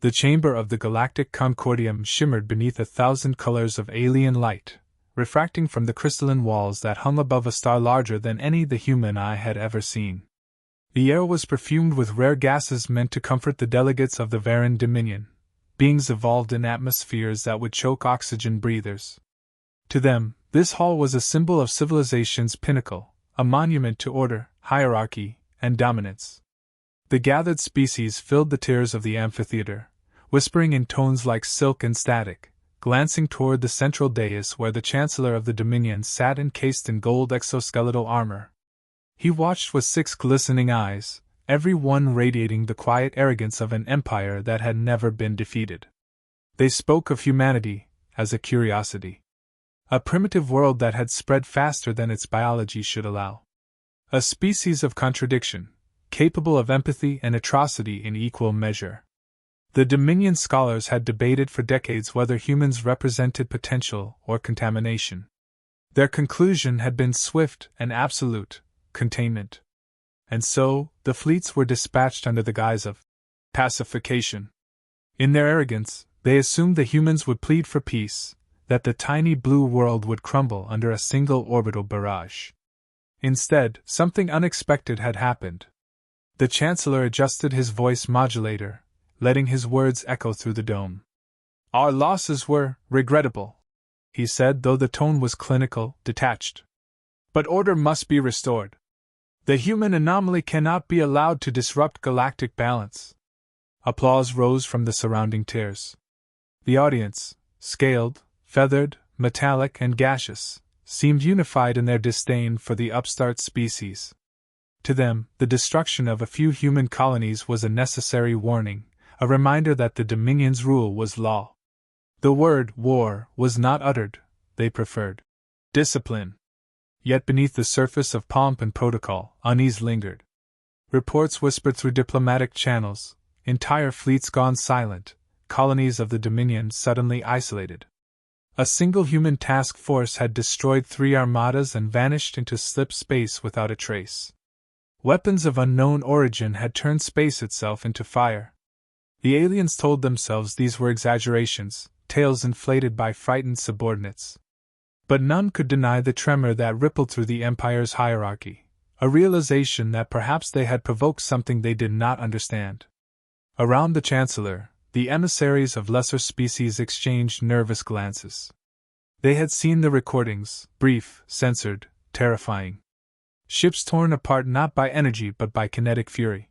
The chamber of the Galactic Concordium shimmered beneath 1,000 colors of alien light, refracting from the crystalline walls that hung above a star larger than any the human eye had ever seen. The air was perfumed with rare gases meant to comfort the delegates of the Varan Dominion, beings evolved in atmospheres that would choke oxygen breathers. To them, this hall was a symbol of civilization's pinnacle, a monument to order, hierarchy, and dominance. The gathered species filled the tiers of the amphitheater, whispering in tones like silk and static, glancing toward the central dais where the Chancellor of the Dominion sat encased in gold exoskeletal armor. He watched with 6 glistening eyes, every one radiating the quiet arrogance of an empire that had never been defeated. They spoke of humanity as a curiosity. A primitive world that had spread faster than its biology should allow. A species of contradiction, capable of empathy and atrocity in equal measure. The Dominion scholars had debated for decades whether humans represented potential or contamination. Their conclusion had been swift and absolute: containment. And so, the fleets were dispatched under the guise of pacification. In their arrogance, they assumed the humans would plead for peace, that the tiny blue world would crumble under a single orbital barrage. Instead, something unexpected had happened. The Chancellor adjusted his voice modulator, letting his words echo through the dome. "Our losses were regrettable," he said, though the tone was clinical, detached. "But order must be restored. The human anomaly cannot be allowed to disrupt galactic balance." Applause rose from the surrounding tiers. The audience, scaled, feathered, metallic, and gaseous, seemed unified in their disdain for the upstart species. To them, the destruction of a few human colonies was a necessary warning, a reminder that the Dominion's rule was law. The word war was not uttered; they preferred discipline. Yet beneath the surface of pomp and protocol, unease lingered. Reports whispered through diplomatic channels, entire fleets gone silent, colonies of the Dominion suddenly isolated. A single human task force had destroyed 3 armadas and vanished into slip space without a trace. Weapons of unknown origin had turned space itself into fire. The aliens told themselves these were exaggerations, tales inflated by frightened subordinates. But none could deny the tremor that rippled through the Empire's hierarchy, a realization that perhaps they had provoked something they did not understand. Around the Chancellor, the emissaries of lesser species exchanged nervous glances. They had seen the recordings, brief, censored, terrifying. Ships torn apart not by energy but by kinetic fury.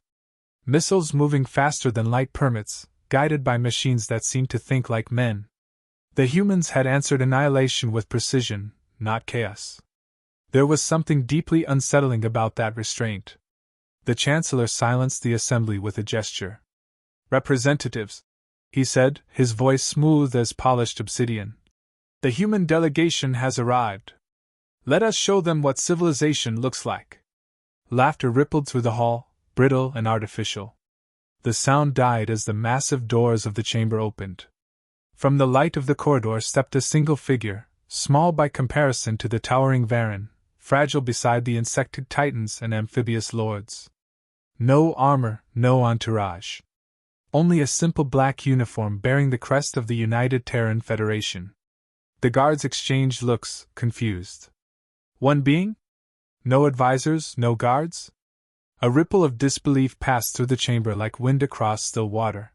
Missiles moving faster than light permits, guided by machines that seemed to think like men. The humans had answered annihilation with precision, not chaos. There was something deeply unsettling about that restraint. The Chancellor silenced the assembly with a gesture. "Representatives," he said, his voice smooth as polished obsidian. "The human delegation has arrived. Let us show them what civilization looks like." Laughter rippled through the hall, brittle and artificial. The sound died as the massive doors of the chamber opened. From the light of the corridor stepped a single figure, small by comparison to the towering Varan, fragile beside the insected titans and amphibious lords. No armor, no entourage. Only a simple black uniform bearing the crest of the United Terran Federation. The guards exchanged looks, confused. One being? No advisors, no guards? A ripple of disbelief passed through the chamber like wind across still water.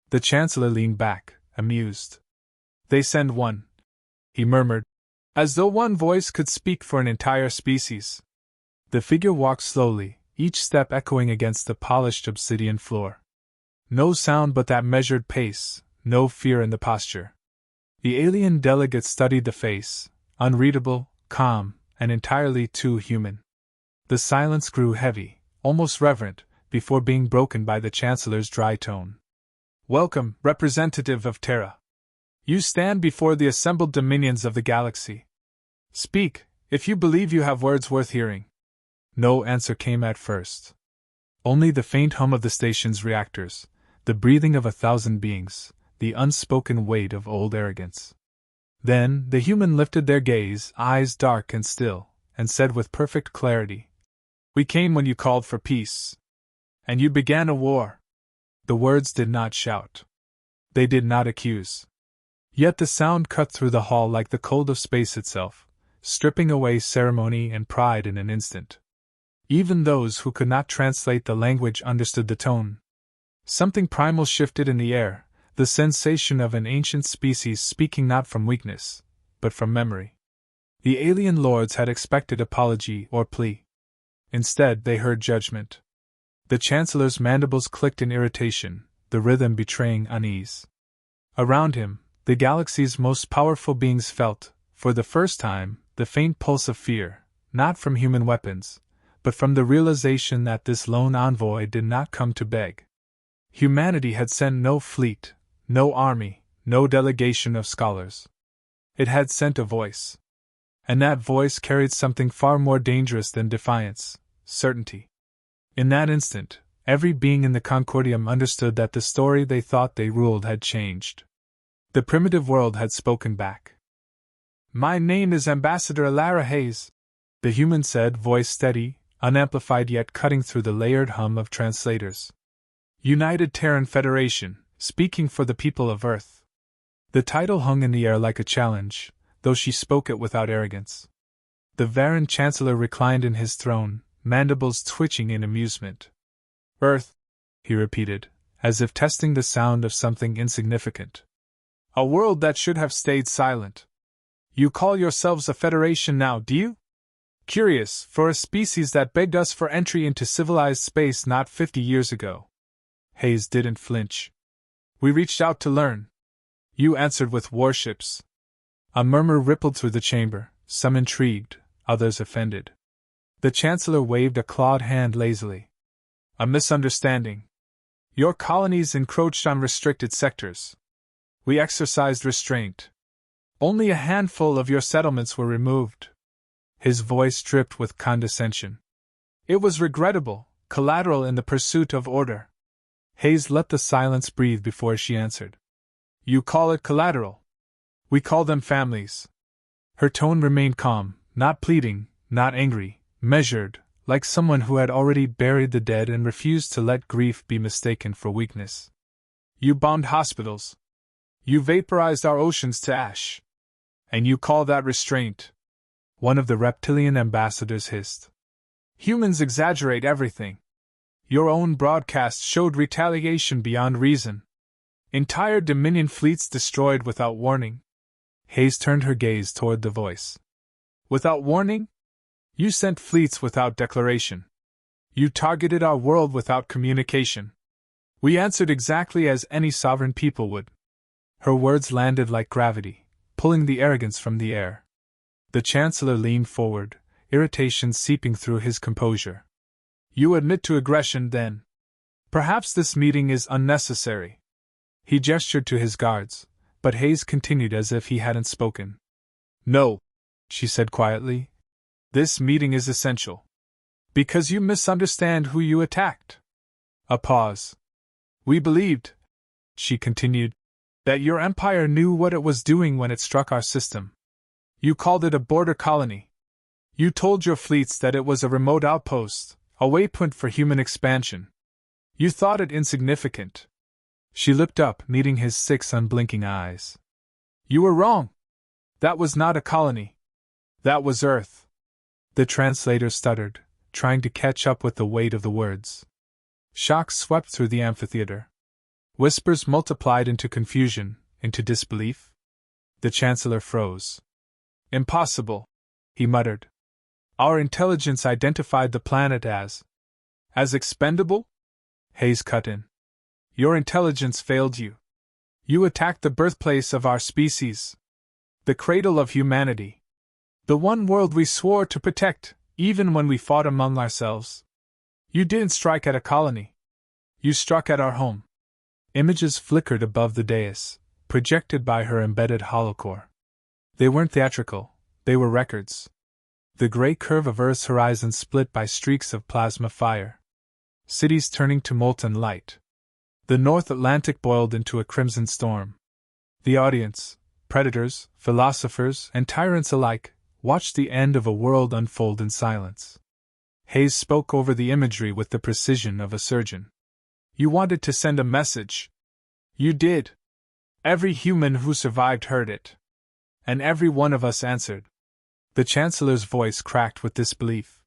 The Chancellor leaned back, amused. "They send one," he murmured, as though one voice could speak for an entire species. The figure walked slowly, each step echoing against the polished obsidian floor. No sound but that measured pace, no fear in the posture. The alien delegate studied the face, unreadable, calm, and entirely too human. The silence grew heavy, almost reverent, before being broken by the Chancellor's dry tone. "Welcome, representative of Terra. You stand before the assembled dominions of the galaxy. Speak, if you believe you have words worth hearing." No answer came at first. Only the faint hum of the station's reactors, the breathing of 1,000 beings, the unspoken weight of old arrogance. Then the human lifted their gaze, eyes dark and still, and said with perfect clarity, "We came when you called for peace. And you began a war." The words did not shout. They did not accuse. Yet the sound cut through the hall like the cold of space itself, stripping away ceremony and pride in an instant. Even those who could not translate the language understood the tone. Something primal shifted in the air, the sensation of an ancient species speaking not from weakness, but from memory. The alien lords had expected apology or plea. Instead, they heard judgment. The Chancellor's mandibles clicked in irritation, the rhythm betraying unease. Around him, the galaxy's most powerful beings felt, for the first time, the faint pulse of fear, not from human weapons, but from the realization that this lone envoy did not come to beg. Humanity had sent no fleet, no army, no delegation of scholars. It had sent a voice. And that voice carried something far more dangerous than defiance, certainty. In that instant, every being in the Concordium understood that the story they thought they ruled had changed. The primitive world had spoken back. "My name is Ambassador Alara Hayes," the human said, voice steady, unamplified yet cutting through the layered hum of translators. "United Terran Federation, speaking for the people of Earth." The title hung in the air like a challenge, though she spoke it without arrogance. The Varan Chancellor reclined in his throne, mandibles twitching in amusement. "Earth," he repeated, as if testing the sound of something insignificant. "A world that should have stayed silent. You call yourselves a federation now, do you? Curious, for a species that begged us for entry into civilized space not 50 years ago." Hayes didn't flinch. "We reached out to learn. You answered with warships." A murmur rippled through the chamber, some intrigued, others offended. The Chancellor waved a clawed hand lazily. "A misunderstanding. Your colonies encroached on restricted sectors. We exercised restraint. Only a handful of your settlements were removed." His voice dripped with condescension. "It was regrettable, collateral in the pursuit of order." Hayes let the silence breathe before she answered. "You call it collateral. We call them families." Her tone remained calm, not pleading, not angry, measured, like someone who had already buried the dead and refused to let grief be mistaken for weakness. "You bombed hospitals. You vaporized our oceans to ash. And you call that restraint?" One of the reptilian ambassadors hissed. "Humans exaggerate everything. Your own broadcast showed retaliation beyond reason. Entire Dominion fleets destroyed without warning." Hayes turned her gaze toward the voice. "Without warning? You sent fleets without declaration. You targeted our world without communication. We answered exactly as any sovereign people would." Her words landed like gravity, pulling the arrogance from the air. The Chancellor leaned forward, irritation seeping through his composure. "You admit to aggression, then? Perhaps this meeting is unnecessary." He gestured to his guards, but Hayes continued as if he hadn't spoken. "No," she said quietly. "This meeting is essential. Because you misunderstand who you attacked." A pause. "We believed," she continued, "that your empire knew what it was doing when it struck our system. You called it a border colony. You told your fleets that it was a remote outpost, a waypoint for human expansion. You thought it insignificant." She looked up, meeting his 6 unblinking eyes. "You were wrong. That was not a colony. That was Earth." The translator stuttered, trying to catch up with the weight of the words. Shock swept through the amphitheater. Whispers multiplied into confusion, into disbelief. The Chancellor froze. "Impossible," he muttered. "Our intelligence identified the planet as expendable?" Hayes cut in. "Your intelligence failed you. You attacked the birthplace of our species. The cradle of humanity. The one world we swore to protect, even when we fought among ourselves. You didn't strike at a colony. You struck at our home." Images flickered above the dais, projected by her embedded holocore. They weren't theatrical, they were records. The gray curve of Earth's horizon split by streaks of plasma fire. Cities turning to molten light. The North Atlantic boiled into a crimson storm. The audience, predators, philosophers, and tyrants alike, watched the end of a world unfold in silence. Hayes spoke over the imagery with the precision of a surgeon. "You wanted to send a message. You did. Every human who survived heard it. And every one of us answered. The Chancellor's voice cracked with disbelief.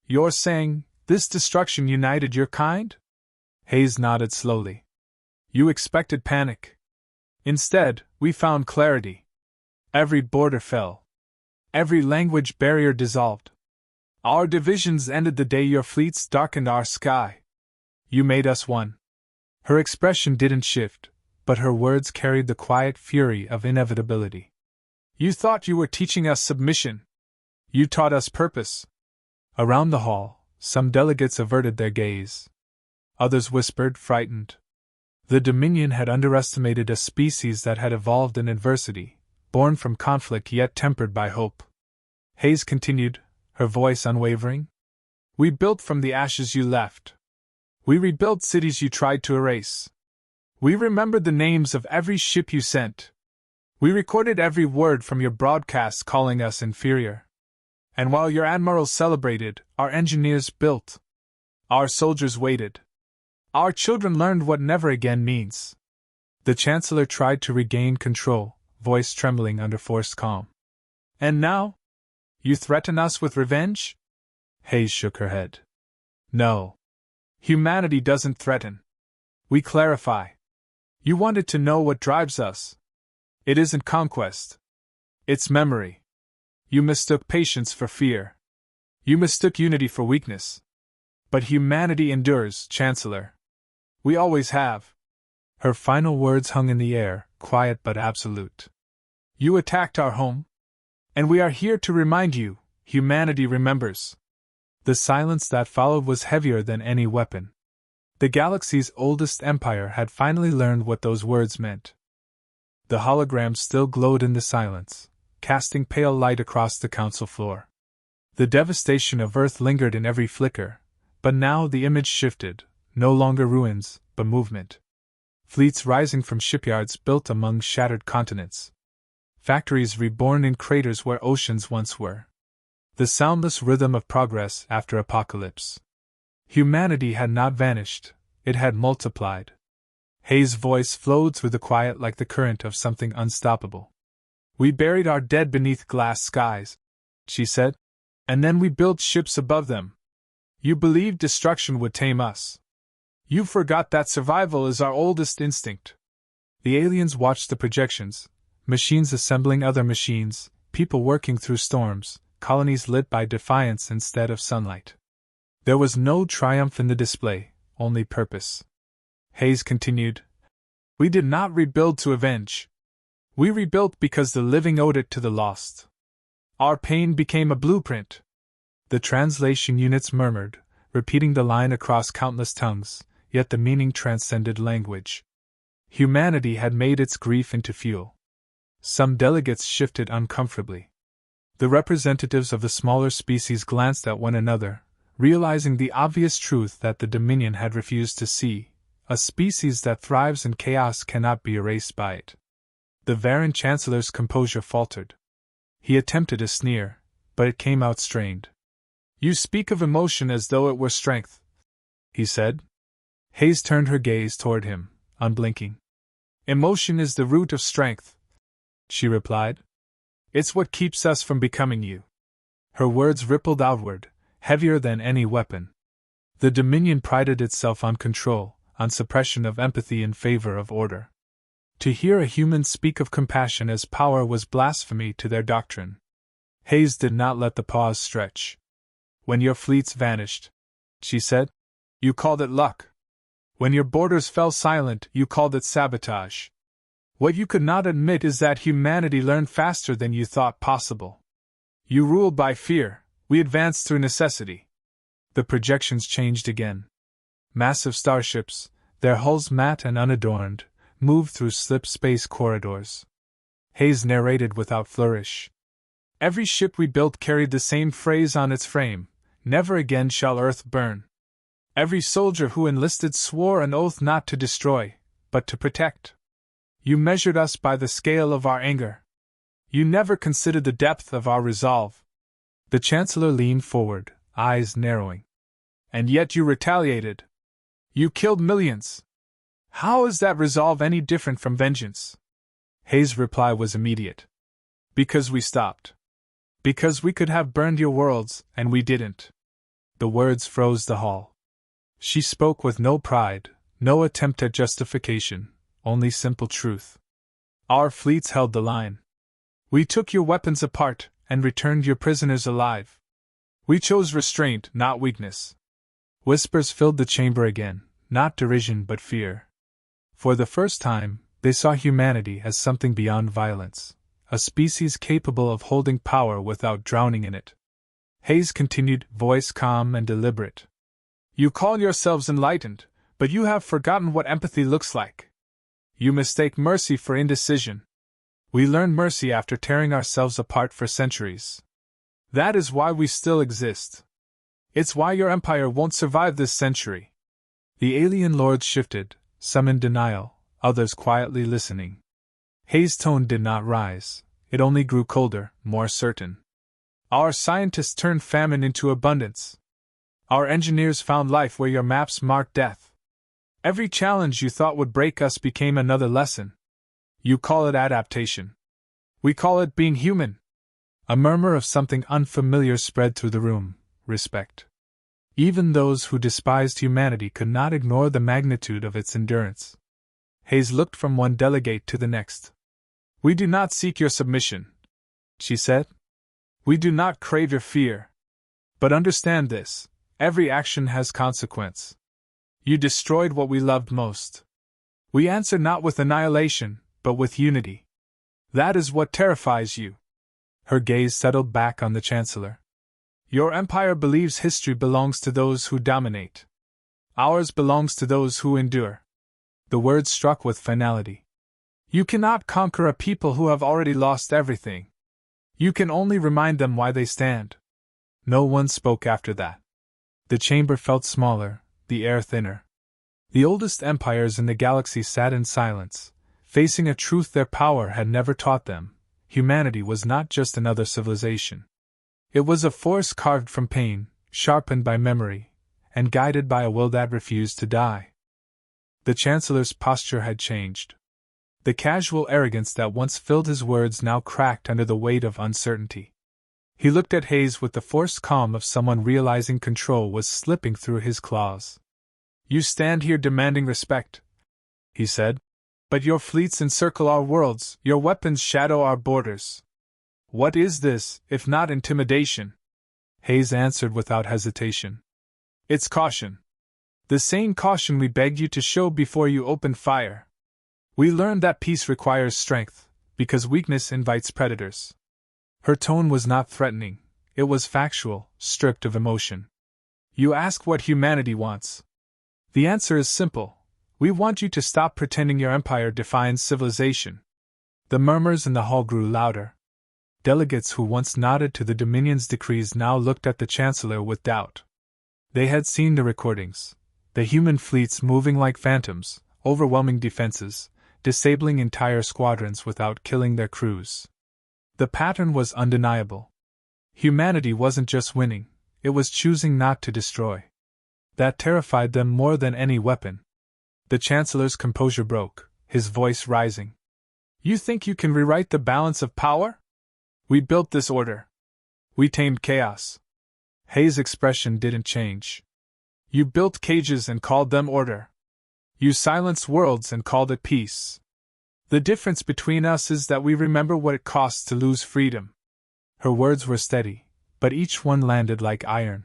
You're saying this destruction united your kind? Hayes nodded slowly. You expected panic. Instead, we found clarity. Every border fell. Every language barrier dissolved. Our divisions ended the day your fleets darkened our sky. You made us one. Her expression didn't shift, but her words carried the quiet fury of inevitability. You thought you were teaching us submission. You taught us purpose. Around the hall, some delegates averted their gaze. Others whispered, frightened. The Dominion had underestimated a species that had evolved in adversity, born from conflict yet tempered by hope. Hayes continued, her voice unwavering. We built from the ashes you left. We rebuilt cities you tried to erase. We remembered the names of every ship you sent. We recorded every word from your broadcasts calling us inferior. And while your admirals celebrated, our engineers built. Our soldiers waited. Our children learned what never again means. The Chancellor tried to regain control, voice trembling under forced calm. And now? You threaten us with revenge? Hayes shook her head. No. Humanity doesn't threaten. We clarify. You wanted to know what drives us. It isn't conquest. It's memory. You mistook patience for fear. You mistook unity for weakness. But humanity endures, Chancellor. We always have. Her final words hung in the air, quiet but absolute. You attacked our home. And we are here to remind you, humanity remembers. The silence that followed was heavier than any weapon. The galaxy's oldest empire had finally learned what those words meant. The hologram still glowed in the silence, casting pale light across the council floor. The devastation of Earth lingered in every flicker, but now the image shifted, no longer ruins, but movement. Fleets rising from shipyards built among shattered continents. Factories reborn in craters where oceans once were. The soundless rhythm of progress after apocalypse. Humanity had not vanished, it had multiplied. Hayes' voice flowed through the quiet like the current of something unstoppable. We buried our dead beneath glass skies, she said, and then we built ships above them. You believed destruction would tame us. You forgot that survival is our oldest instinct. The aliens watched the projections, machines assembling other machines, people working through storms, colonies lit by defiance instead of sunlight. There was no triumph in the display, only purpose. Hayes continued. We did not rebuild to avenge. We rebuilt because the living owed it to the lost. Our pain became a blueprint. The translation units murmured, repeating the line across countless tongues, yet the meaning transcended language. Humanity had made its grief into fuel. Some delegates shifted uncomfortably. The representatives of the smaller species glanced at one another, realizing the obvious truth that the Dominion had refused to see. A species that thrives in chaos cannot be erased by it. The Varan Chancellor's composure faltered. He attempted a sneer, but it came out strained. You speak of emotion as though it were strength, he said. Hayes turned her gaze toward him, unblinking. Emotion is the root of strength, she replied. It's what keeps us from becoming you. Her words rippled outward, heavier than any weapon. The Dominion prided itself on control, on suppression of empathy in favor of order. To hear a human speak of compassion as power was blasphemy to their doctrine. Hayes did not let the pause stretch. When your fleets vanished, she said, you called it luck. When your borders fell silent, you called it sabotage. What you could not admit is that humanity learned faster than you thought possible. You ruled by fear, we advanced through necessity. The projections changed again. Massive starships, their hulls matte and unadorned, moved through slip space corridors. Hayes narrated without flourish. Every ship we built carried the same phrase on its frame, never again shall Earth burn. Every soldier who enlisted swore an oath not to destroy, but to protect. You measured us by the scale of our anger. You never considered the depth of our resolve. The Chancellor leaned forward, eyes narrowing. And yet you retaliated. You killed millions. How is that resolve any different from vengeance? Hayes' reply was immediate. Because we stopped. Because we could have burned your worlds, and we didn't. The words froze the hall. She spoke with no pride, no attempt at justification, only simple truth. Our fleets held the line. We took your weapons apart, and returned your prisoners alive. We chose restraint, not weakness. Whispers filled the chamber again, not derision but fear. For the first time, they saw humanity as something beyond violence, a species capable of holding power without drowning in it. Hayes continued, voice calm and deliberate. You call yourselves enlightened, but you have forgotten what empathy looks like. You mistake mercy for indecision. We learned mercy after tearing ourselves apart for centuries. That is why we still exist. It's why your empire won't survive this century. The alien lords shifted, some in denial, others quietly listening. Hayes' tone did not rise, it only grew colder, more certain. Our scientists turned famine into abundance. Our engineers found life where your maps marked death. Every challenge you thought would break us became another lesson. You call it adaptation. We call it being human. A murmur of something unfamiliar spread through the room, respect. Even those who despised humanity could not ignore the magnitude of its endurance. Hayes looked from one delegate to the next. We do not seek your submission, she said. We do not crave your fear. But understand this, every action has consequence. You destroyed what we loved most. We answer not with annihilation, but with unity. That is what terrifies you. Her gaze settled back on the Chancellor. Your empire believes history belongs to those who dominate. Ours belongs to those who endure. The words struck with finality. You cannot conquer a people who have already lost everything. You can only remind them why they stand. No one spoke after that. The chamber felt smaller, the air thinner. The oldest empires in the galaxy sat in silence, facing a truth their power had never taught them. Humanity was not just another civilization. It was a force carved from pain, sharpened by memory, and guided by a will that refused to die. The Chancellor's posture had changed. The casual arrogance that once filled his words now cracked under the weight of uncertainty. He looked at Hayes with the forced calm of someone realizing control was slipping through his claws. You stand here demanding respect, he said. But your fleets encircle our worlds, your weapons shadow our borders. What is this, if not intimidation? Hayes answered without hesitation. It's caution. The same caution we begged you to show before you opened fire. We learned that peace requires strength, because weakness invites predators. Her tone was not threatening, it was factual, stripped of emotion. You ask what humanity wants. The answer is simple. We want you to stop pretending your empire defines civilization. The murmurs in the hall grew louder. Delegates who once nodded to the Dominion's decrees now looked at the Chancellor with doubt. They had seen the recordings. The human fleets moving like phantoms, overwhelming defenses, disabling entire squadrons without killing their crews. The pattern was undeniable. Humanity wasn't just winning, it was choosing not to destroy. That terrified them more than any weapon. The Chancellor's composure broke, his voice rising. You think you can rewrite the balance of power? We built this order. We tamed chaos. Hayes' expression didn't change. You built cages and called them order. You silenced worlds and called it peace. The difference between us is that we remember what it costs to lose freedom. Her words were steady, but each one landed like iron.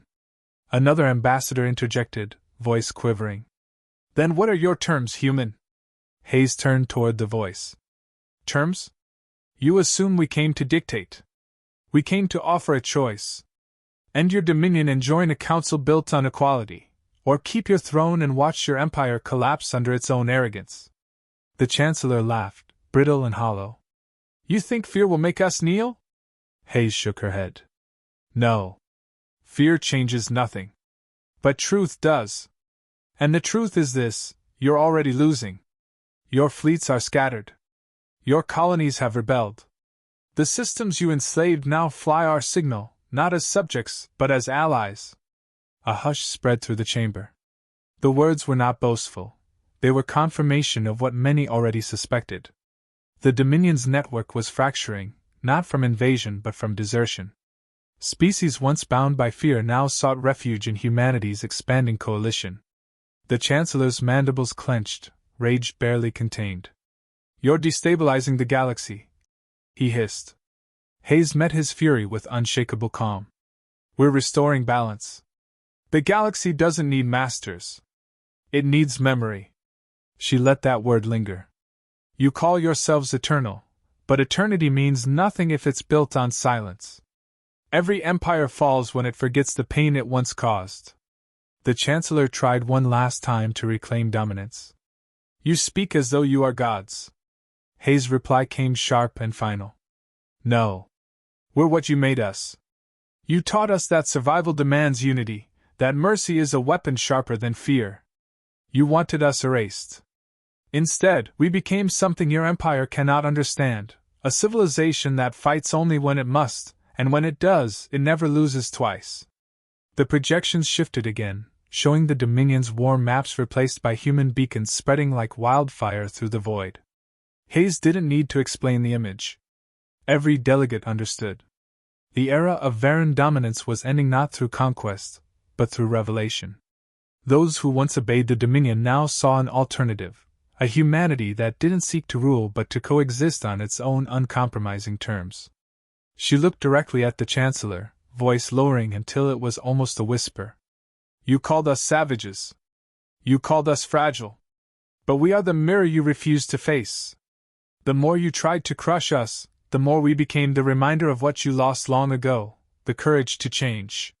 Another ambassador interjected, voice quivering. Then what are your terms, human? Hayes turned toward the voice. Terms? You assume we came to dictate. We came to offer a choice. End your dominion and join a council built on equality, or keep your throne and watch your empire collapse under its own arrogance. The Chancellor laughed, brittle and hollow. You think fear will make us kneel? Hayes shook her head. No. Fear changes nothing. But truth does. And the truth is this, you're already losing. Your fleets are scattered. Your colonies have rebelled. The systems you enslaved now fly our signal, not as subjects, but as allies. A hush spread through the chamber. The words were not boastful. They were confirmation of what many already suspected. The Dominion's network was fracturing, not from invasion but from desertion. Species once bound by fear now sought refuge in humanity's expanding coalition. The Chancellor's mandibles clenched, rage barely contained. "You're destabilizing the galaxy," he hissed. Hayes met his fury with unshakable calm. "We're restoring balance. The galaxy doesn't need masters. It needs memory." She let that word linger. "You call yourselves eternal, but eternity means nothing if it's built on silence. Every empire falls when it forgets the pain it once caused." The Chancellor tried one last time to reclaim dominance. "You speak as though you are gods." Hayes' reply came sharp and final. "No. We're what you made us. You taught us that survival demands unity, that mercy is a weapon sharper than fear. You wanted us erased. Instead, we became something your empire cannot understand, a civilization that fights only when it must, and when it does, it never loses twice." The projections shifted again, showing the Dominion's war maps replaced by human beacons spreading like wildfire through the void. Hayes didn't need to explain the image. Every delegate understood. The era of Varan dominance was ending not through conquest, but through revelation. Those who once obeyed the Dominion now saw an alternative, a humanity that didn't seek to rule but to coexist on its own uncompromising terms. She looked directly at the Chancellor, voice lowering until it was almost a whisper. "You called us savages. You called us fragile. But we are the mirror you refused to face. The more you tried to crush us, the more we became the reminder of what you lost long ago, the courage to change."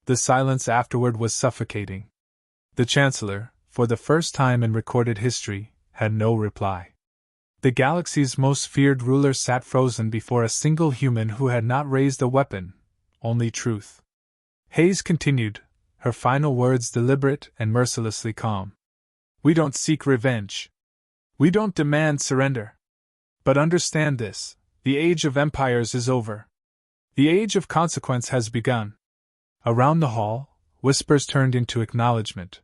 The silence afterward was suffocating. The Chancellor, for the first time in recorded history, had no reply. The galaxy's most feared ruler sat frozen before a single human who had not raised a weapon, only truth. Hayes continued, her final words deliberate and mercilessly calm. "We don't seek revenge. We don't demand surrender. But understand this, the age of empires is over. The age of consequence has begun." Around the hall, whispers turned into acknowledgement.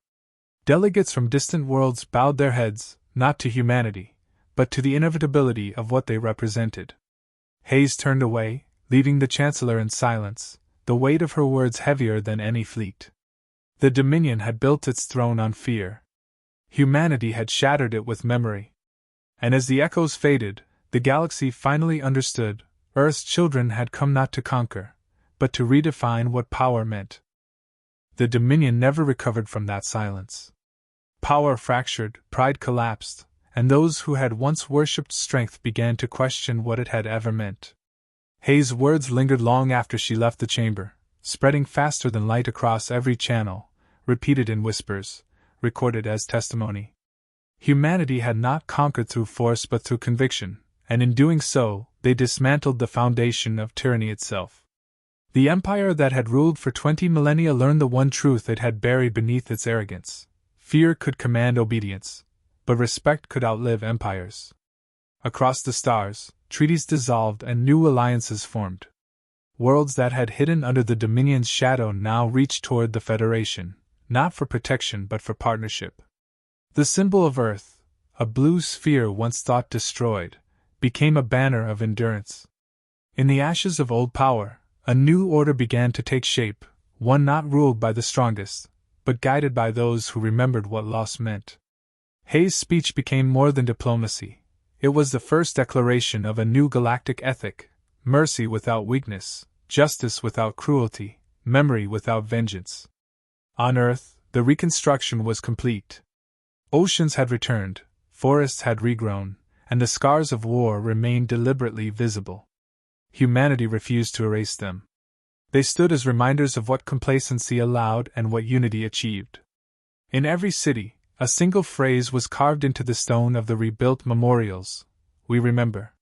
Delegates from distant worlds bowed their heads, not to humanity, but to the inevitability of what they represented. Hayes turned away, leaving the Chancellor in silence, the weight of her words heavier than any fleet. The Dominion had built its throne on fear. Humanity had shattered it with memory. And as the echoes faded, the galaxy finally understood, Earth's children had come not to conquer, but to redefine what power meant. The Dominion never recovered from that silence. Power fractured, pride collapsed, and those who had once worshipped strength began to question what it had ever meant. Hayes' words lingered long after she left the chamber, spreading faster than light across every channel, repeated in whispers, recorded as testimony. Humanity had not conquered through force but through conviction, and in doing so, they dismantled the foundation of tyranny itself. The empire that had ruled for 20 millennia learned the one truth it had buried beneath its arrogance. Fear could command obedience, but respect could outlive empires. Across the stars, treaties dissolved and new alliances formed. Worlds that had hidden under the Dominion's shadow now reached toward the Federation, not for protection but for partnership. The symbol of Earth, a blue sphere once thought destroyed, became a banner of endurance. In the ashes of old power, a new order began to take shape, one not ruled by the strongest, but guided by those who remembered what loss meant. Hayes' speech became more than diplomacy. It was the first declaration of a new galactic ethic: mercy without weakness, justice without cruelty, memory without vengeance. On Earth, the reconstruction was complete. Oceans had returned, forests had regrown, and the scars of war remained deliberately visible. Humanity refused to erase them. They stood as reminders of what complacency allowed and what unity achieved. In every city, a single phrase was carved into the stone of the rebuilt memorials: "We remember."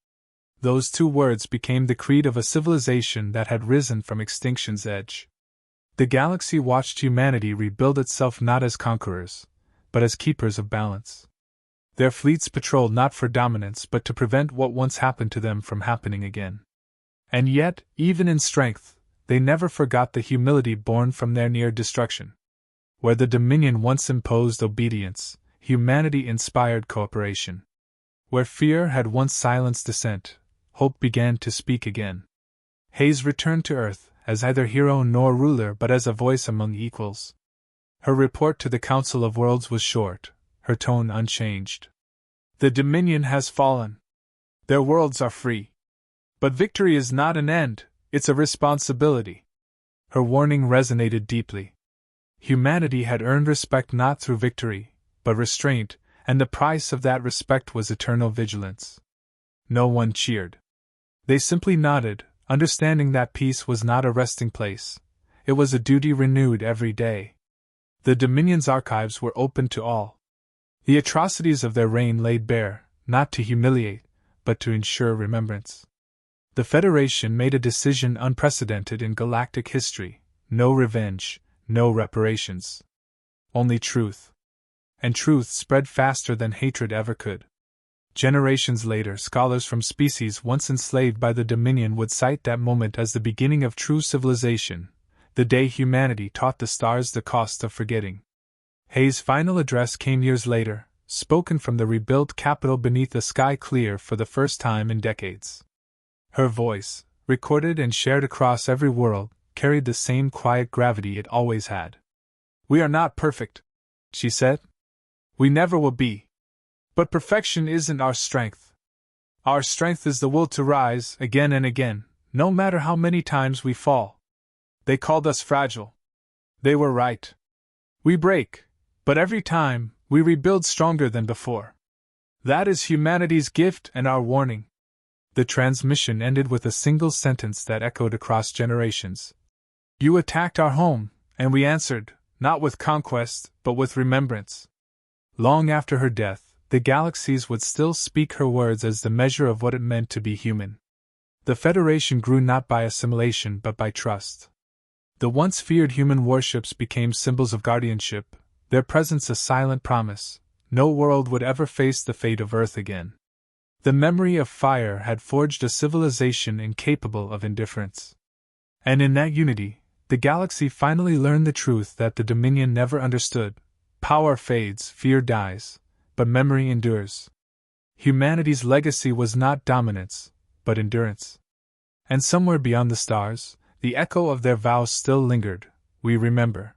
Those two words became the creed of a civilization that had risen from extinction's edge. The galaxy watched humanity rebuild itself not as conquerors, but as keepers of balance. Their fleets patrolled not for dominance but to prevent what once happened to them from happening again. And yet, even in strength, they never forgot the humility born from their near destruction. Where the Dominion once imposed obedience, humanity inspired cooperation. Where fear had once silenced dissent, hope began to speak again. Hayes returned to Earth, as neither hero nor ruler but as a voice among equals. Her report to the Council of Worlds was short, her tone unchanged. The Dominion has fallen. Their worlds are free. But victory is not an end, it's a responsibility. Her warning resonated deeply. Humanity had earned respect not through victory, but restraint, and the price of that respect was eternal vigilance. No one cheered. They simply nodded, understanding that peace was not a resting place. It was a duty renewed every day. The Dominion's archives were open to all. The atrocities of their reign laid bare, not to humiliate, but to ensure remembrance. The Federation made a decision unprecedented in galactic history: no revenge, no reparations. Only truth. And truth spread faster than hatred ever could. Generations later, scholars from species once enslaved by the Dominion would cite that moment as the beginning of true civilization, the day humanity taught the stars the cost of forgetting. Hayes' final address came years later, spoken from the rebuilt Capitol beneath a sky clear for the first time in decades. Her voice, recorded and shared across every world, carried the same quiet gravity it always had. "We are not perfect," she said. "We never will be. But perfection isn't our strength. Our strength is the will to rise again and again, no matter how many times we fall. They called us fragile. They were right. We break, but every time, we rebuild stronger than before. That is humanity's gift and our warning." The transmission ended with a single sentence that echoed across generations. "You attacked our home, and we answered, not with conquest, but with remembrance." Long after her death, the galaxies would still speak her words as the measure of what it meant to be human. The Federation grew not by assimilation but by trust. The once feared human warships became symbols of guardianship, their presence a silent promise: no world would ever face the fate of Earth again. The memory of fire had forged a civilization incapable of indifference. And in that unity, the galaxy finally learned the truth that the Dominion never understood: power fades, fear dies, but memory endures. Humanity's legacy was not dominance, but endurance. And somewhere beyond the stars, the echo of their vows still lingered: we remember.